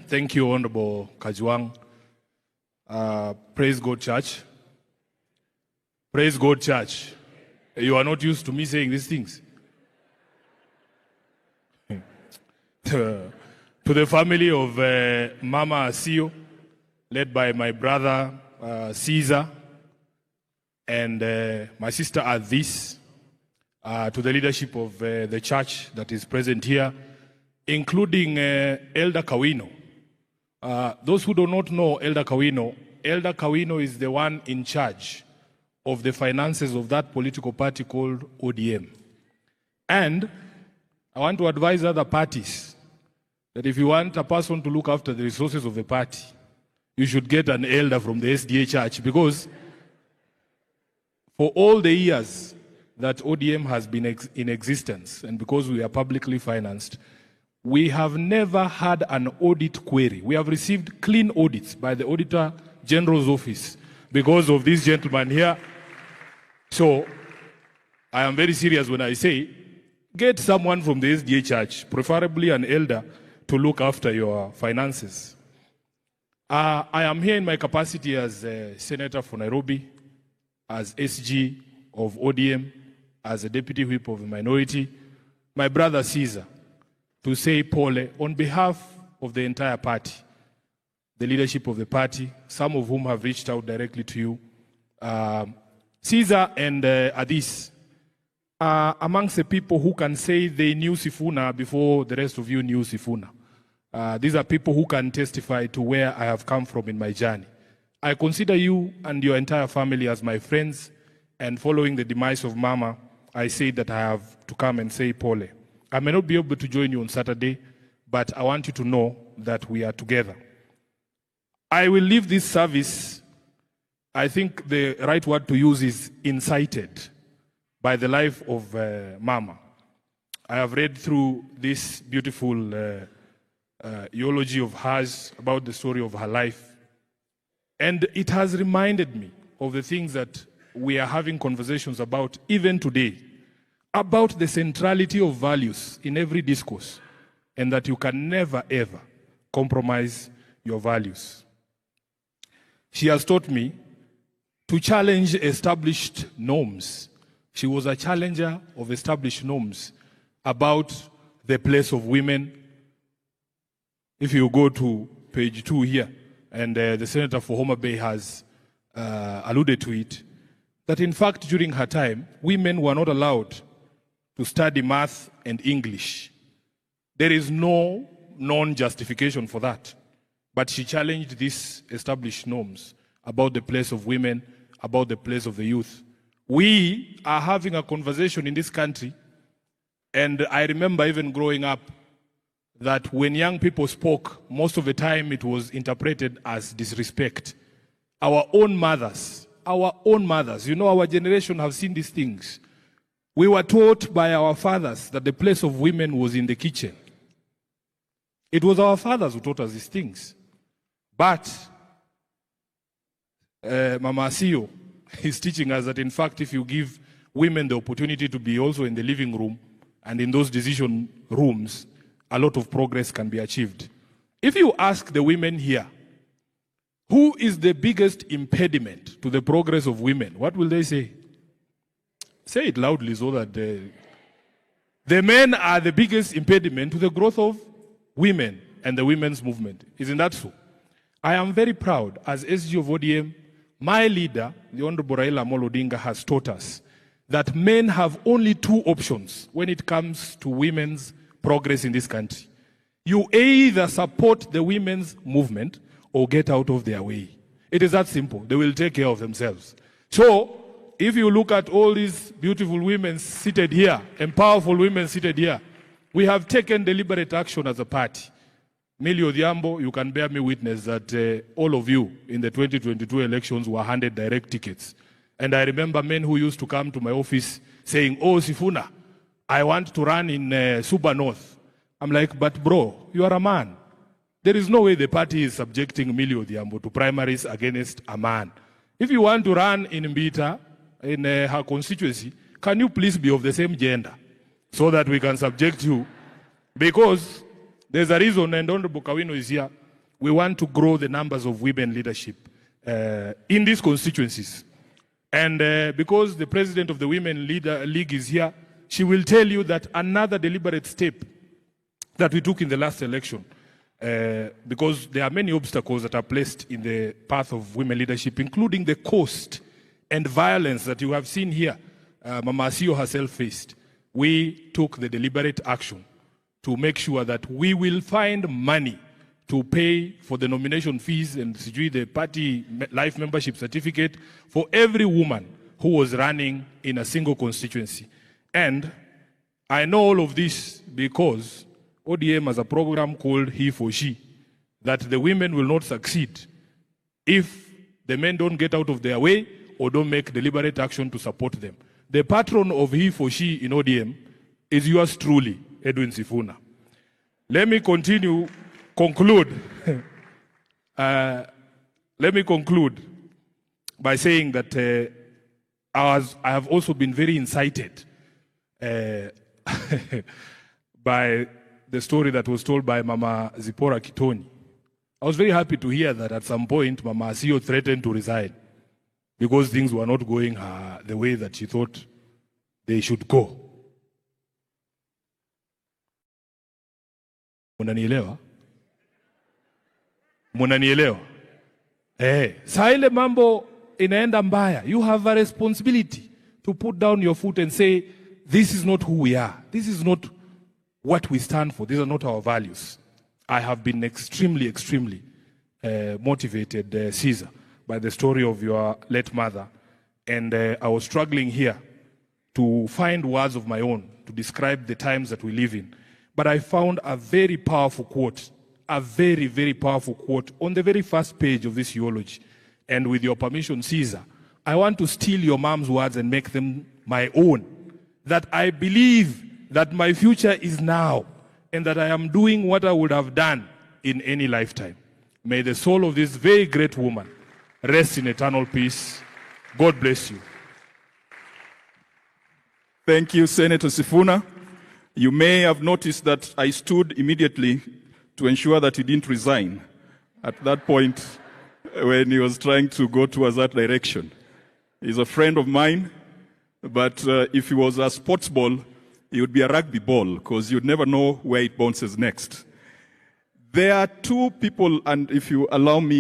Thank you, Honorable Kajwang. Praise God, Church. Praise God, Church. You are not used to me saying these things. To the family of Mama Asio, led by my brother Caesar, and my sister Adis, to the leadership of the church that is present here, including Elder Kawino. Those who do not know Elder Kawino is the one in charge of the finances of that political party called ODM. And I want to advise other parties that if you want a person to look after the resources of the party, you should get an elder from the SDA church, because for all the years that ODM has been in existence, and because we are publicly financed, we have never had an audit query. We have received clean audits by the Auditor General's office because of this gentleman here. So I am very serious when I say, get someone from the SDA church, preferably an elder, to look after your finances. I am here in my capacity as a senator for Nairobi, as SG of ODM, as a deputy whip of the minority, my brother Caesar, to say pole on behalf of the entire party, the leadership of the party, some of whom have reached out directly to you. Caesar and Adis are amongst the people who can say they knew Sifuna before the rest of you knew Sifuna. These are people who can testify to where I have come from in my journey. I consider you and your entire family as my friends, and following the demise of Mama, I say that I have to come and say pole. I may not be able to join you on Saturday, but I want you to know that we are together. I will leave this service, I think the right word to use is incited, by the life of Mama. I have read through this beautiful eulogy of hers about the story of her life, and it has reminded me of the things that we are having conversations about even today, about the centrality of values in every discourse, and that you can never ever compromise your values. She has taught me to challenge established norms. She was a challenger of established norms about the place of women. If you go to page 2 here, and the Senator for Homa Bay has alluded to it, that in fact during her time, women were not allowed to study math and English. There is no non-justification for that. But she challenged these established norms about the place of women, about the place of the youth. We are having a conversation in this country, and I remember even growing up that when young people spoke, most of the time it was interpreted as disrespect. Our own mothers, you know, our generation have seen these things. We were taught by our fathers that the place of women was in the kitchen. It was our fathers who taught us these things. But Mama Asio is teaching us that in fact if you give women the opportunity to be also in the living room and in those decision rooms, a lot of progress can be achieved. If you ask the women here, who is the biggest impediment to the progress of women, what will they say? Say it loudly so that the men are the biggest impediment to the growth of women and the women's movement. Isn't that so? I am very proud as SG of ODM, my leader, the Honorable Raila Odinga, has taught us that men have only 2 options when it comes to women's progress in this country. You either support the women's movement or get out of their way. It is that simple. They will take care of themselves. So, if you look at all these beautiful women seated here, and powerful women seated here, we have taken deliberate action as a party. Millie Odhiambo, you can bear me witness that all of you in the 2022 elections were handed direct tickets. And I remember men who used to come to my office saying, oh, Sifuna, I want to run in Suba North. I'm like, but bro, you are a man. There is no way the party is subjecting Millie Odhiambo to primaries against a man. If you want to run in Mbita, in her constituency, can you please be of the same gender so that we can subject you? Because There's a reason, and Honorable Kawino is here. We want to grow the numbers of women leadership in these constituencies. And because the president of the Women League is here, she will tell you that another deliberate step that we took in the last election, because there are many obstacles that are placed in the path of women leadership, including the cost and violence that you have seen here, Mama Asio herself faced. We took the deliberate action to make sure that we will find money to pay for the nomination fees and the party life membership certificate for every woman who was running in a single constituency. And I know all of this because ODM has a program called He for She, that the women will not succeed if the men don't get out of their way or don't make deliberate action to support them. The patron of He for She in ODM is yours truly, Edwin Sifuna. Let me conclude by saying that I have also been very incited by the story that was told by Mama Zipporah Kitoni. I was very happy to hear that at some point Mama Asio threatened to resign because things were not going the way that she thought they should go. Munanielewa? Munanielewa? Saa ile mambo inaenda mbaya, you have a responsibility to put down your foot and say, this is not who we are. This is not what we stand for. These are not our values. I have been extremely motivated, Caesar, by the story of your late mother. And I was struggling here to find words of my own to describe the times that we live in. But I found a very powerful quote, a very powerful quote on the very first page of this eulogy. And with your permission, Caesar, I want to steal your mom's words and make them my own. That I believe that my future is now and that I am doing what I would have done in any lifetime. May the soul of this very great woman rest in eternal peace. God bless you. Thank you, Senator Sifuna. You may have noticed that I stood immediately to ensure that he didn't resign at that point when he was trying to go towards that direction. He's a friend of mine, but if he was a sports ball, it would be a rugby ball because you'd never know where it bounces next. There are two people, and if you allow me,